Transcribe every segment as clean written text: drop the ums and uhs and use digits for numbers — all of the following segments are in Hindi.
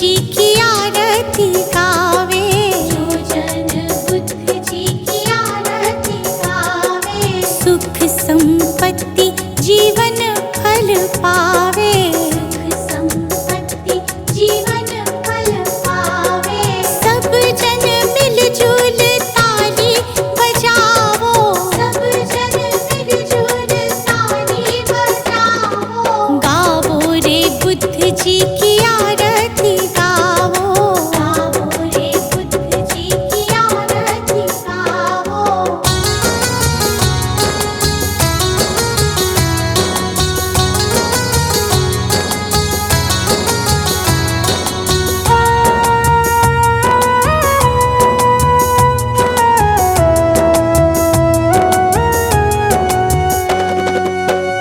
जी की आरती गावे, जो जन बुद्ध जी की आरती गावे, सुख संपत्ति जीवन फल पावे, सुख संपत्ति जीवन फल पावे। सब जन मिलजुल ताली बजावो, सब जन मिलजुल ताली बजाओ, गावो रे बुद्ध जी की आरती गावो। गाओ रे बुद्ध जी की आरती गाओ।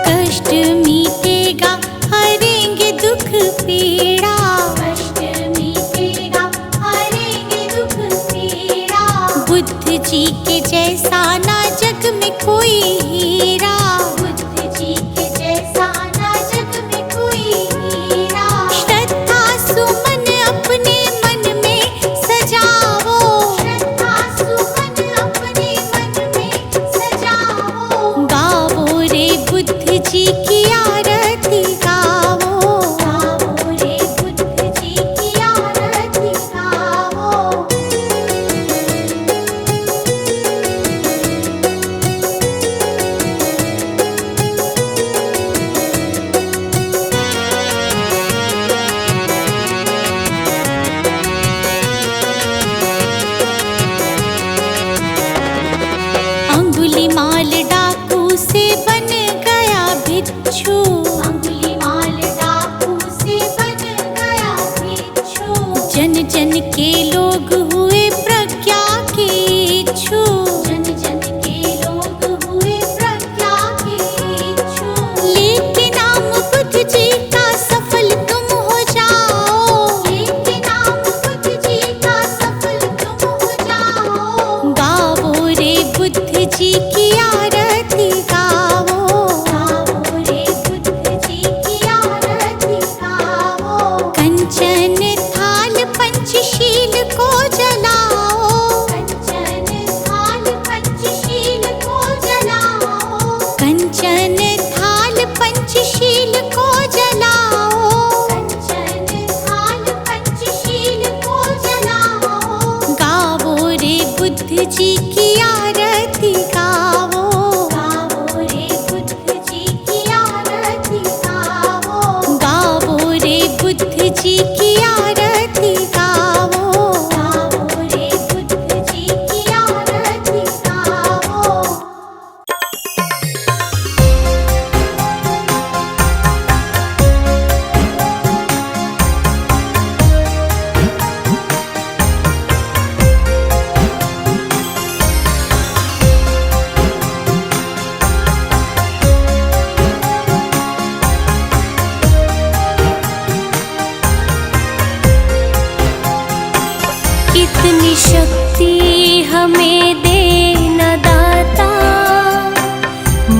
कष्ट मीटेगा हरेंगे दुख पीड़ा, कष्ट मीटेगा हरेंगे दुख पीड़ा, बुद्ध जी के जैसा ना जग में कोई हीरा, बुद्ध जी के जैसा ना जग में कोई हीरा। श्रद्धा सुमन अपने मन में सजावो, श्रद्धा सुमन अपने मन में सजाओ, गावो रे बुद्ध जी की आरती गावो। गाओ रे बुद्ध जी की आरती गाओ। अंगुलीमाल डाकू से बन गया भिक्षु, अंगुलीमाल डाकू से बन गया भिक्षु, जन जन के लोग हुए प्रज्ञा के इच्छु, जन जन के लोग हुए प्रज्ञा के इच्छु। लेके नाम बुद्ध जी का सफल तुम हो जाओ, लेके नाम बुद्ध जी का सफल तुम हो जाओ, गावो रे बुद्ध जी की आरती गावो। गाओ रे बुद्ध जी की आरती गाओ। कंचन थाल पंचशील को जलाओ, कंचन थाल पंचशील को जलाओ, कंचन थाल पंचशील को जलाओ, कंचन थाल पंचशील को जलाओ, गावो रे बुद्ध जी की आरती गावो। गाओ रे बुद्ध जी की आरती गाओ, गावो रे बुद्ध जी की आरती गावो। गाओ रे बुद्ध जी की आरती गाओ। इतनी शक्ति हमें देना दाता,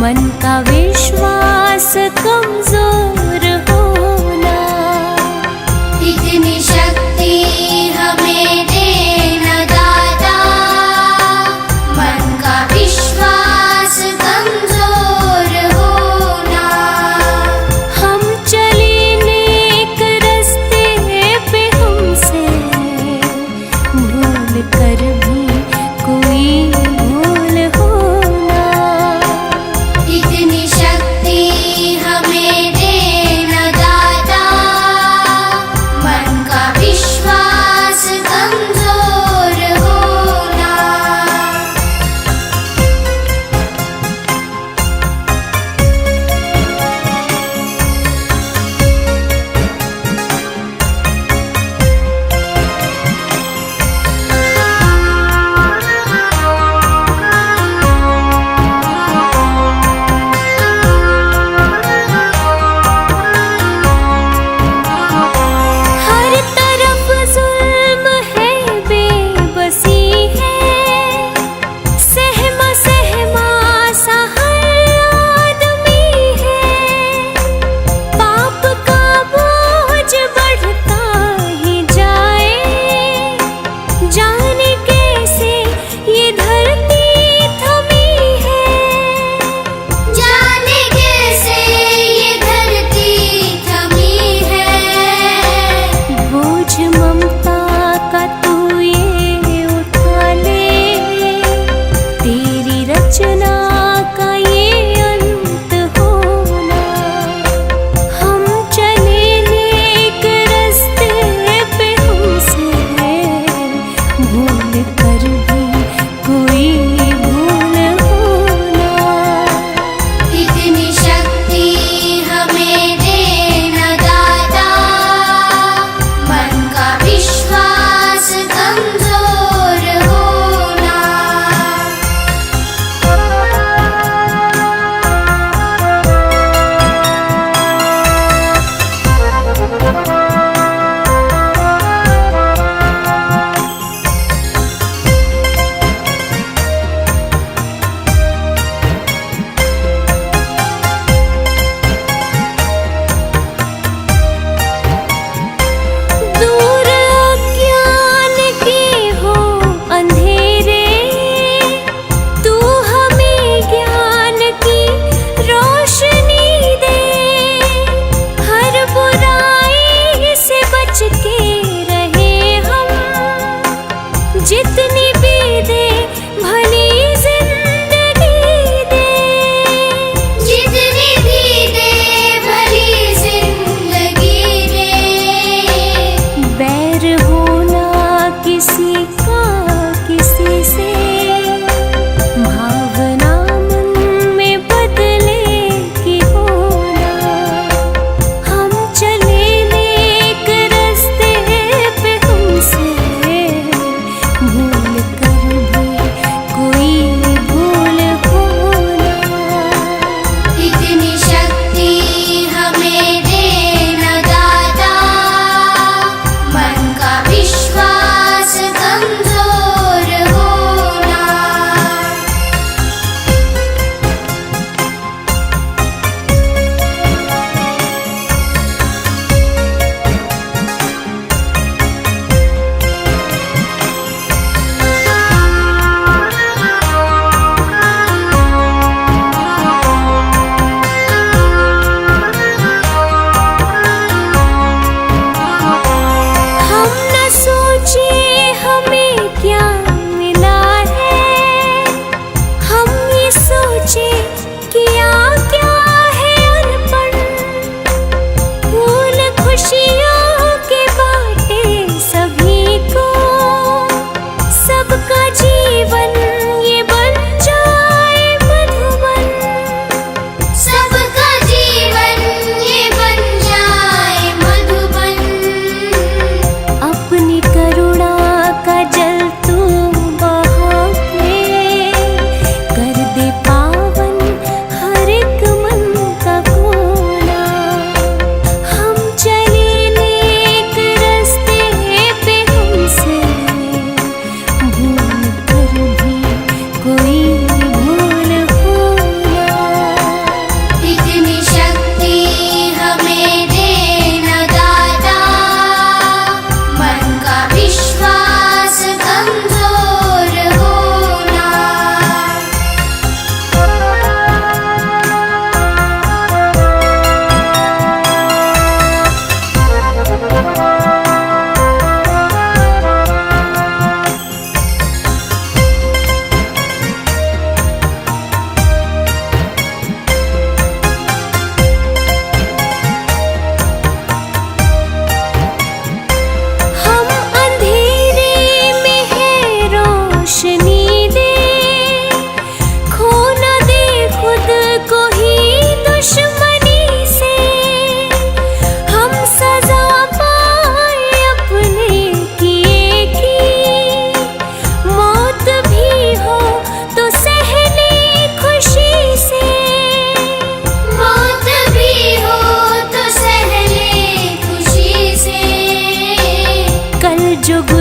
मन का विश्वास कमजोर होना, इतनी शक्ति हमें देना दाता, मन का विश्वास कमजोर होना। हम चले नेक रास्ते पे हमसे भूल कर भी कोई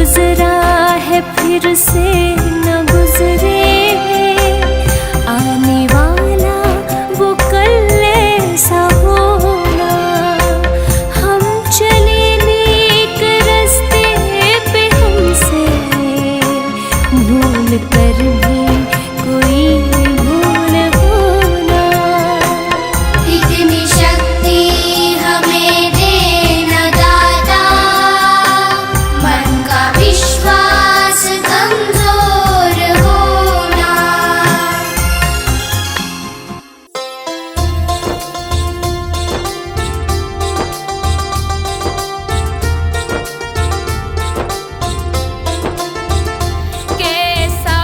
गुजरा है फिर से न गुजरे, आने वाला वो कल ऐसा होना। हम चले नेक रास्ते पे हमसे भूल कर भी कोई भूल होना। इतनी शक्ति हमें देना दाता, मन का विश्वास कमजोर होना। कैसा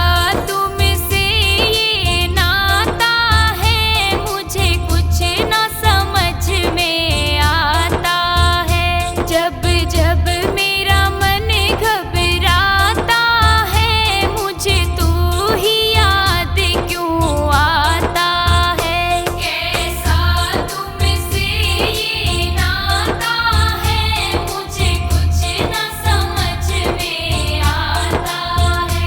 तुमसे ये नाता है, मुझे कुछ न समझ में आता है। जब जब मेरा मन घबराता है, मुझे तू ही याद क्यों आता है। कैसा तुमसे ये नाता है, मुझे कुछ न समझ में आता है।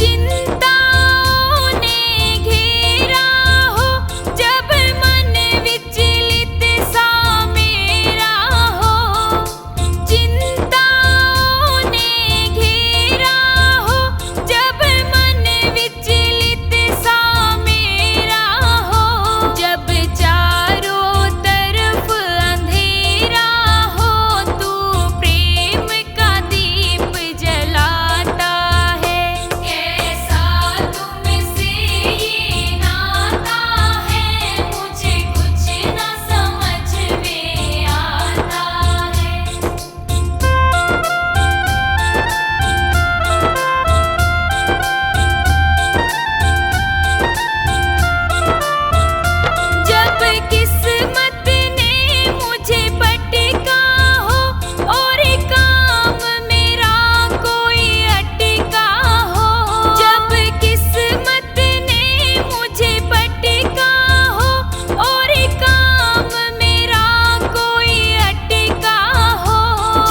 चिंताओं ने घेरा हो, जब मन विचलित सा मेरा हो। चिंताओं ने घेरा हो, जब मन विचलित सा मेरा हो। जब चारों तरफ अंधेरा हो, तू प्रेम का दीप जलाता है। कैसा तुमसे ये नाता है, मुझे कुछ न समझ में आता है। जब किस्मत ने मुझे पटका हो, और काम मेरा कोई अटका हो। जब किस्मत ने मुझे पटका हो, और काम मेरा कोई अटका हो।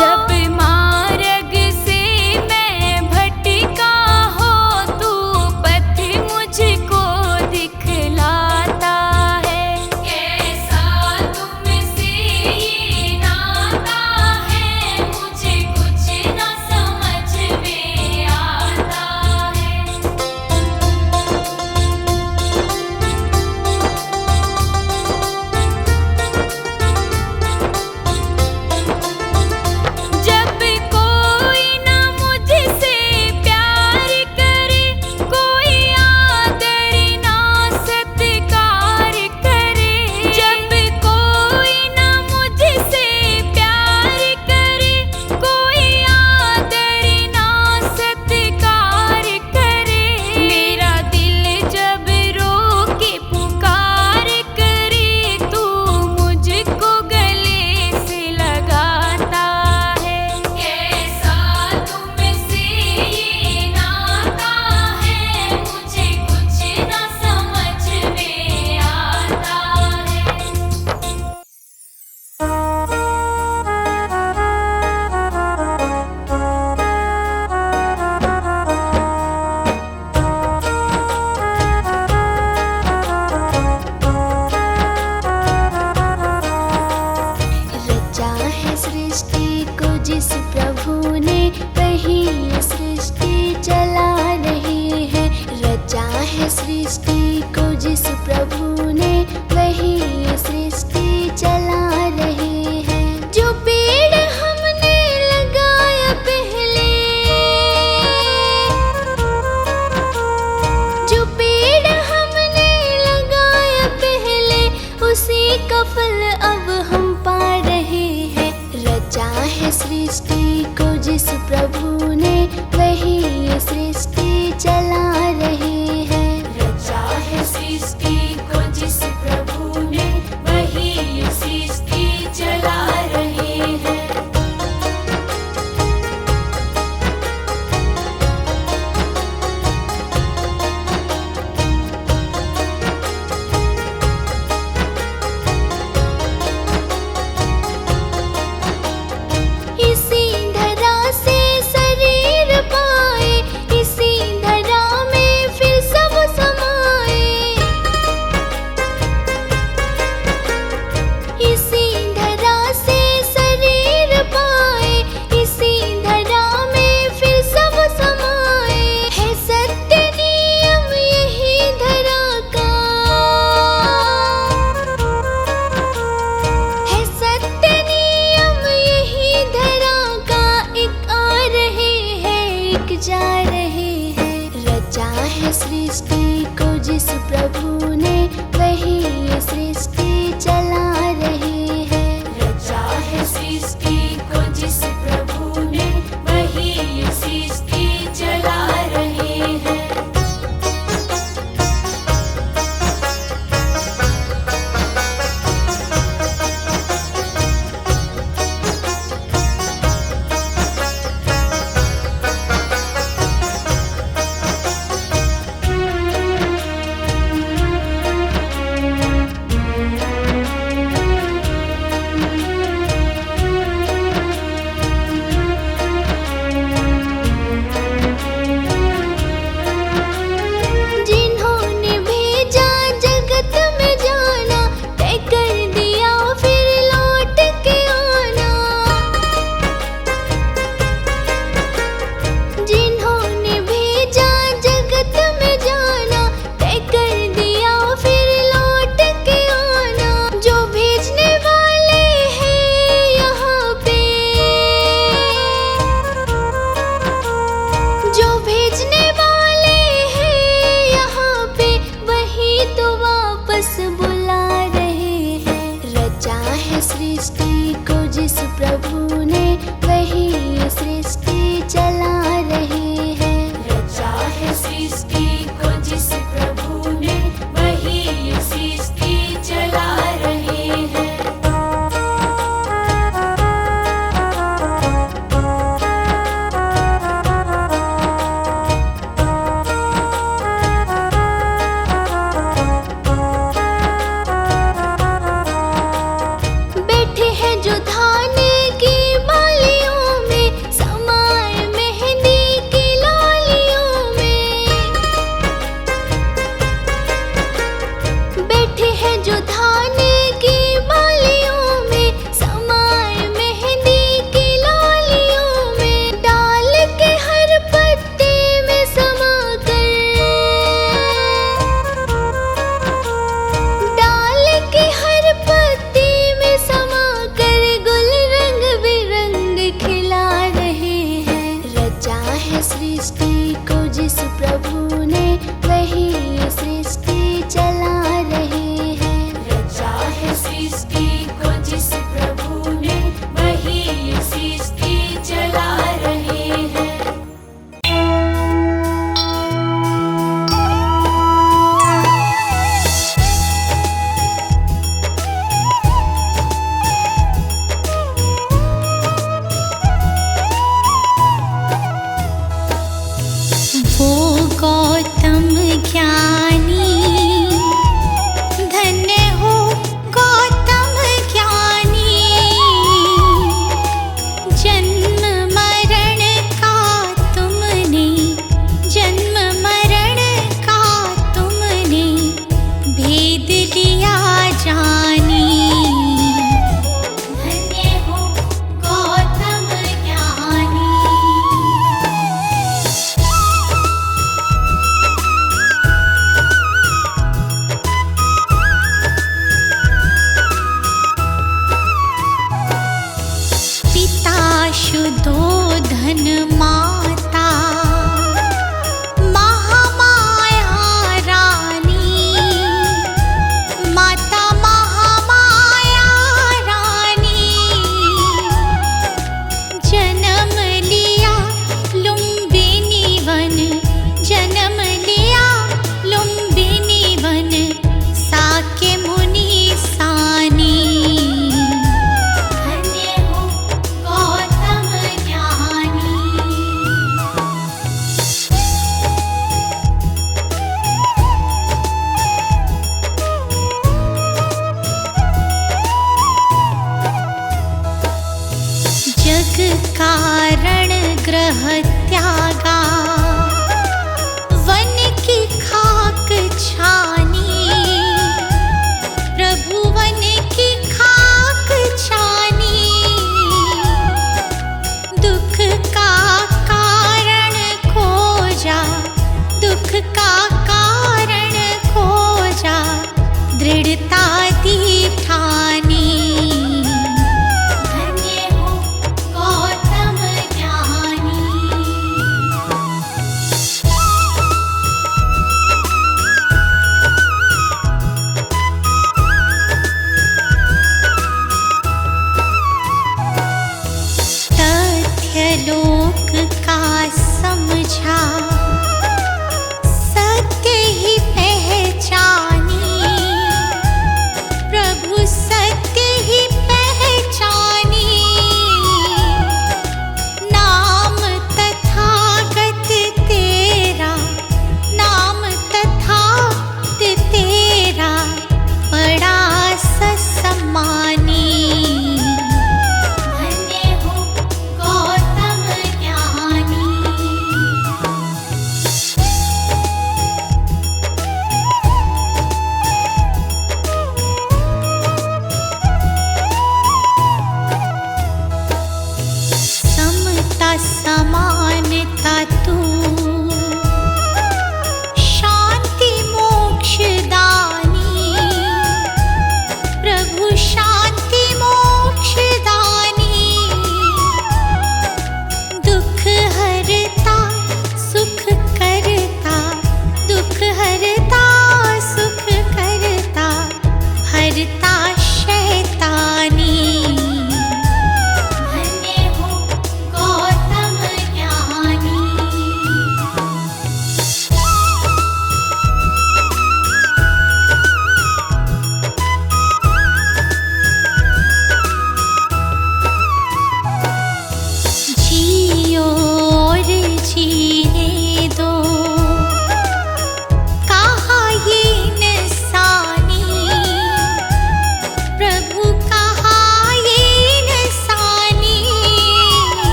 जब मार्ग से मैं भटका हो, तू पथ मुझको दिखलाता है। कैसा तुमसे ये नाता है, मुझे कुछ न समझ में आता है। जब कोई न मुझसे प्यार करे, कोई आदर ना सत्कार करे। जब कोई न मुझसे प्यार करे, कोई आदर ना सत्कार करे। मेरा दिल जब रो के पुकार करे, तू मुझको गले से लगाता है। कैसा तुमसे ये नाता है, मुझे कुछ न समझ में आता है। रचा है सृष्टि को जिस प्रभु ने, वही ये सृष्टि चला रही है। रचा है सृष्टि को जिस प्रभु ने, वही ये सृष्टि चला रही है। जो पेड़ हमने लगाया पहले, जो पेड़ हमने लगाया पहले, उसी का फल अब हम पा रहे हैं। रचा है सृष्टि को जिस प्रभु ने, वही ये सृष्टि चला रही है। रचा है सृष्टि को जिस प्रभु ने, वही ये सृष्टि चला रही है। जा रहे हैं। रचा है सृष्टि को जिस प्रभु ने, वही ये सृष्टि चला रहे हैं। रचा है सृष्टि को जिस प्रभु ने, वही ये सृष्टि चला रहे हैं।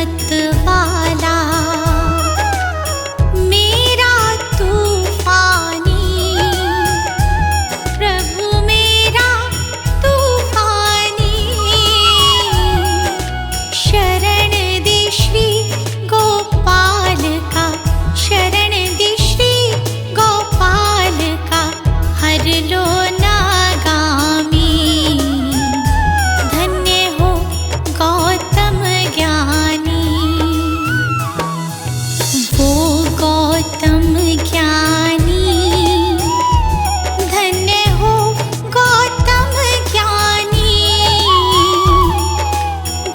मत वाला, मेरा तूफानी प्रभु मेरा तूफानी। शरण दे श्री गोपाल का, शरण दे श्री गोपाल का, हर लो नागामी। धन्य हो गौतम ज्ञानी, वो गौतम ज्ञानी। धन्य हो गौतम ज्ञानी।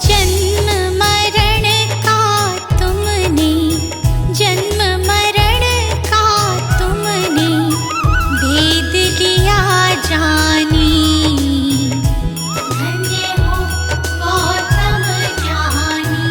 जन्म मरण का तुमने, जन्म मरण का तुमने भेद लिया जानी। धन्य हो गौतम ज्ञानी।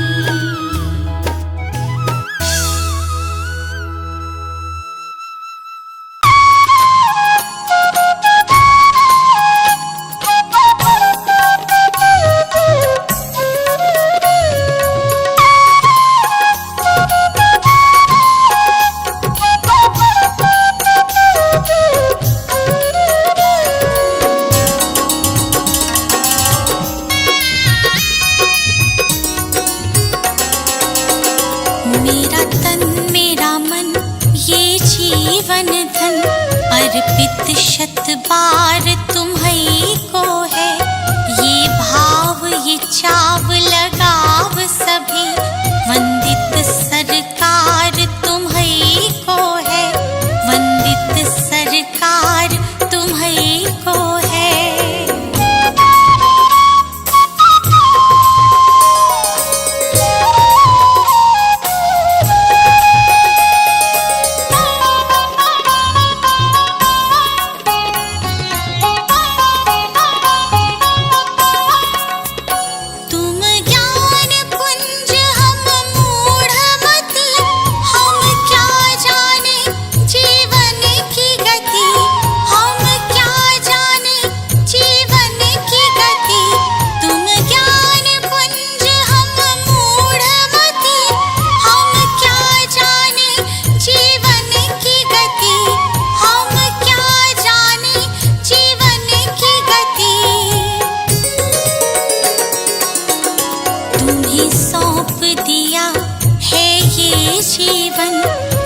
मेरा तन मेरा मन ये जीवन धन, अर्पित शत बार तुम्हीं को है। ये भाव ये चाव लगाव सभी, वंदित सरकार तुम्हीं को है। वंदित सरकार तुम्हीं को है। तुम ज्ञान पुंज हम मूढ़मति, हम क्या जाने जीवन की गति। हम क्या जाने जीवन की गति। तुम ज्ञान पुंज हम मूढ़मति, हम क्या जाने जीवन की गति। हम क्या जाने जीवन की गति। तुम्हें सौंप दिया है ये जीवन,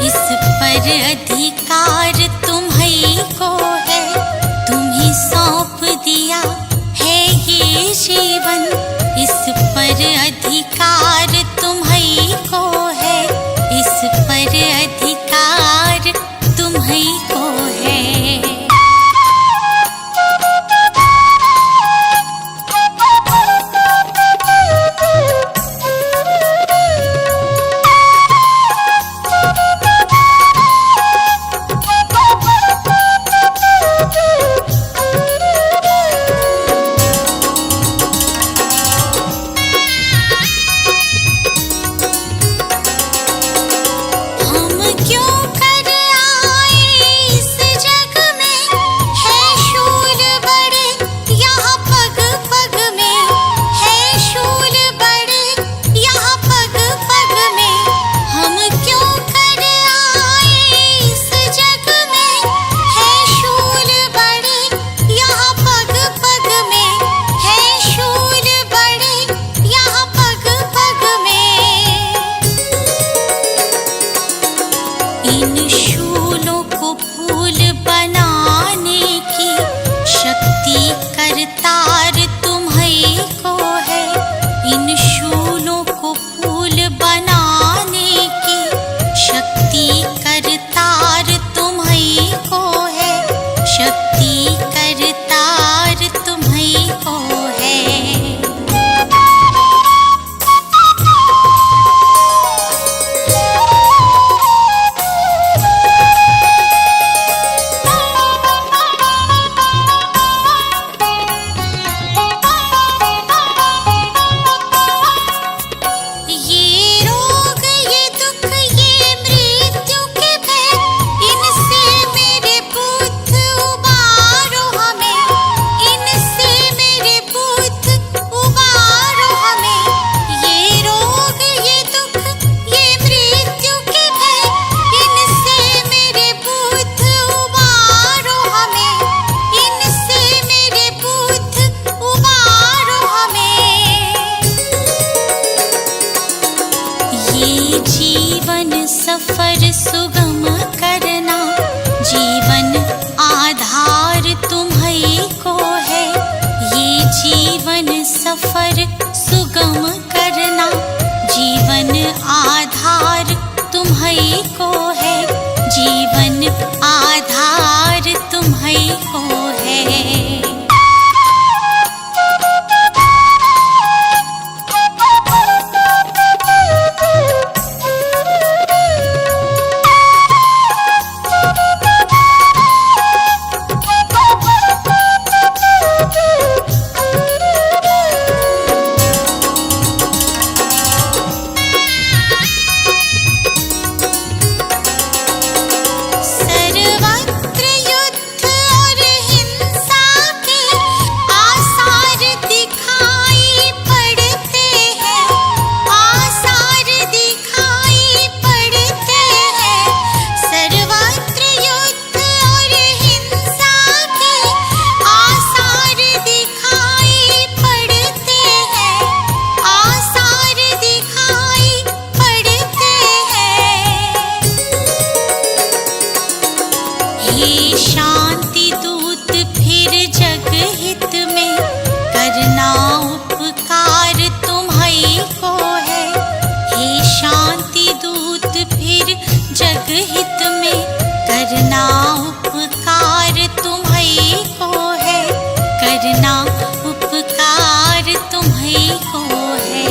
इस पर अधिकार तुम्हीं को है। तुम्हें सौंप दिया है ये जीवन, इस पर अधिकार तुम्हीं को है। इस पर अधिकार तुम्हीं को है। जीवन सफर सुगम करना, जीवन आधार तुम्हीं को है। ये जीवन सफर सुगम करना, जीवन आधार तुम्हीं को है। जीवन आधार तुम्हीं को है। ये शांति दूत फिर जग हित में करना उपकार तुम्हीं को है। हे शांति दूत फिर जग हित में करना उपकार तुम्हीं को है। करना उपकार तुम्हीं को है।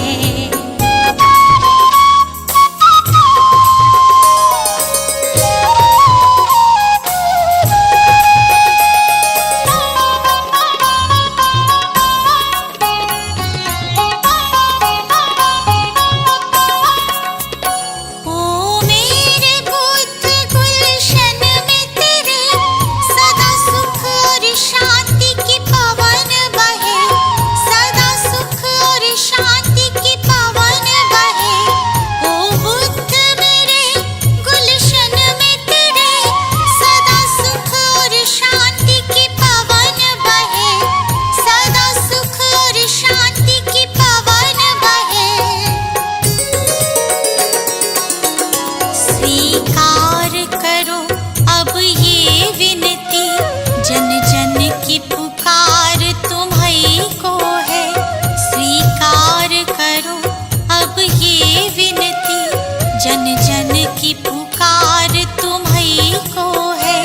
स्वीकार करो अब ये विनती, जन जन की पुकार तुम्हीं को है। स्वीकार करो अब ये विनती, जन जन की पुकार तुम्हीं को है।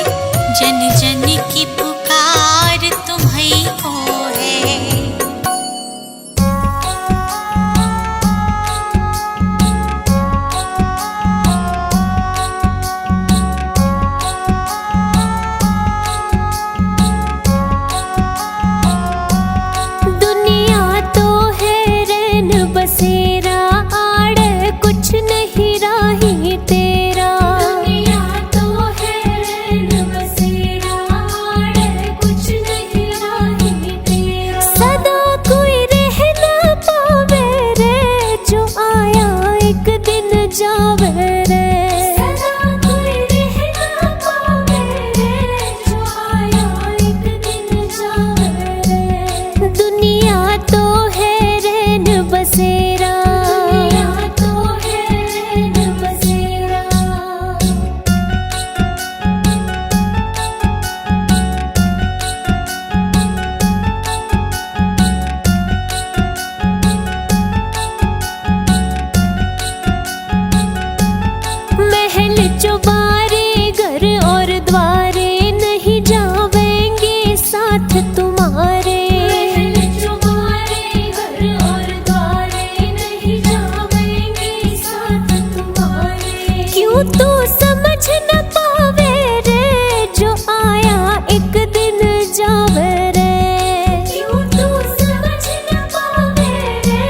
जन जन की पुकार तुम्हीं को है। बसेरा आड़ कुछ नहीं राही तेरा। दुनिया तो है रैन बसेरा आड़ कुछ नहीं राही तेरा। सदा कोई रह ना पावे रे, जो आया एक दिन जावे रे। सदा कोई रह ना पावे रे, जो आया एक दिन जावे रे। दुनिया तो है रैन बसेरा, दुनिया तो है रैन बसेरा। महल चौबारे घर और द्वारे नहीं जावेंगे साथ तुम्हारे। महल चौबारे घर और द्वारे नहीं जावेंगे साथ तुम्हारे। क्यों तू समझ न पावे रे, जो आया एक दिन जावे रे। क्यों तू समझ न पावे रे,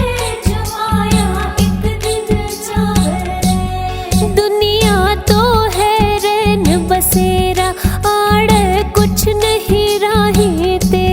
जो आया एक दिन जावे रे। दुनिया तो है रैन बसेरा आड़ कुछ नहीं राही तेरा।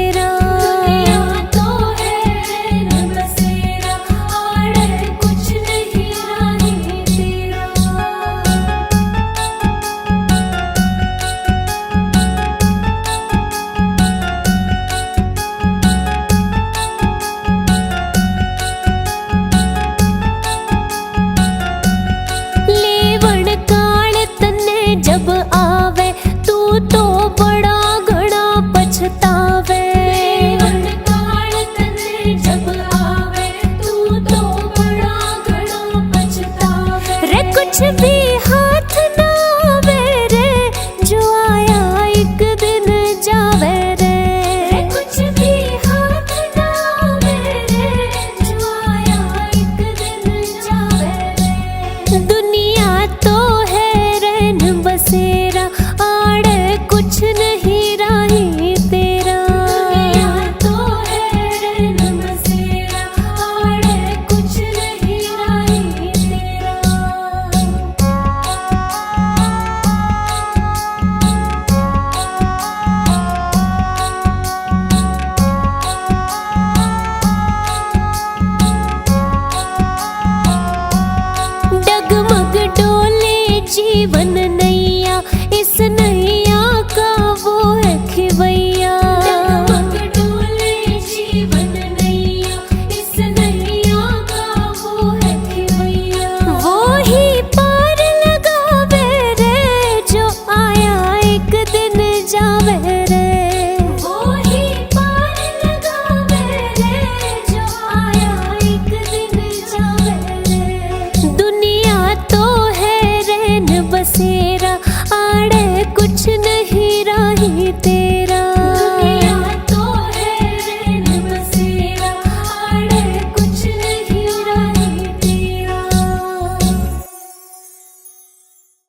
जीवन